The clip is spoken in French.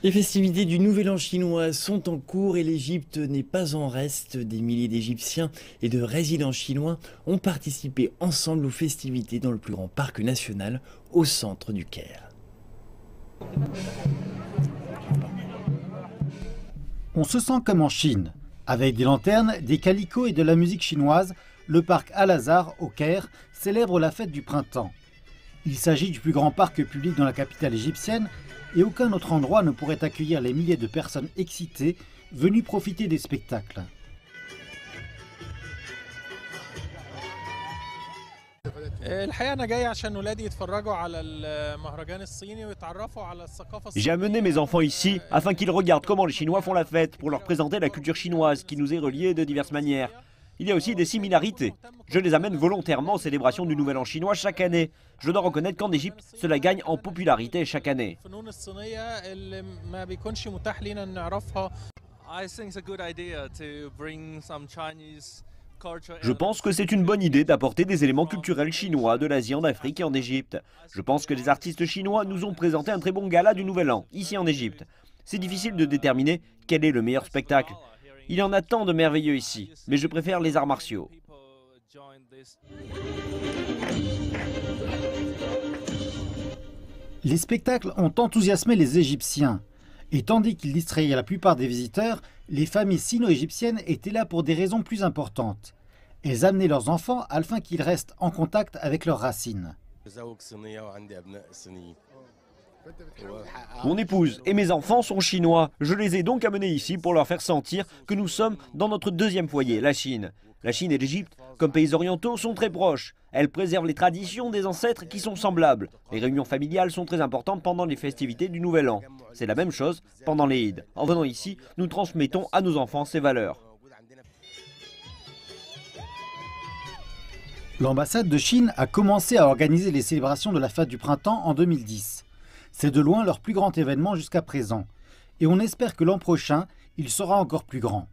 Les festivités du Nouvel An chinois sont en cours et l'Égypte n'est pas en reste. Des milliers d'Égyptiens et de résidents chinois ont participé ensemble aux festivités dans le plus grand parc national au centre du Caire. On se sent comme en Chine. Avec des lanternes, des calicots et de la musique chinoise, le parc Al-Azhar au Caire célèbre la fête du printemps. Il s'agit du plus grand parc public dans la capitale égyptienne et aucun autre endroit ne pourrait accueillir les milliers de personnes excitées venues profiter des spectacles. J'ai amené mes enfants ici afin qu'ils regardent comment les Chinois font la fête, pour leur présenter la culture chinoise qui nous est reliée de diverses manières. Il y a aussi des similarités. Je les amène volontairement aux célébrations du Nouvel An chinois chaque année. Je dois reconnaître qu'en Égypte, cela gagne en popularité chaque année. Je pense que c'est une bonne idée d'apporter des éléments culturels chinois de l'Asie en Afrique et en Égypte. Je pense que les artistes chinois nous ont présenté un très bon gala du Nouvel An, ici en Égypte. C'est difficile de déterminer quel est le meilleur spectacle. Il y en a tant de merveilleux ici, mais je préfère les arts martiaux. Les spectacles ont enthousiasmé les Égyptiens. Et tandis qu'ils distrayaient la plupart des visiteurs, les familles sino-égyptiennes étaient là pour des raisons plus importantes. Elles amenaient leurs enfants afin qu'ils restent en contact avec leurs racines. Mon épouse et mes enfants sont chinois. Je les ai donc amenés ici pour leur faire sentir que nous sommes dans notre deuxième foyer, la Chine. La Chine et l'Égypte, comme pays orientaux, sont très proches. Elles préservent les traditions des ancêtres qui sont semblables. Les réunions familiales sont très importantes pendant les festivités du Nouvel An. C'est la même chose pendant les Eid. En venant ici, nous transmettons à nos enfants ces valeurs. L'ambassade de Chine a commencé à organiser les célébrations de la fête du printemps en 2010. C'est de loin leur plus grand événement jusqu'à présent. Et on espère que l'an prochain, il sera encore plus grand.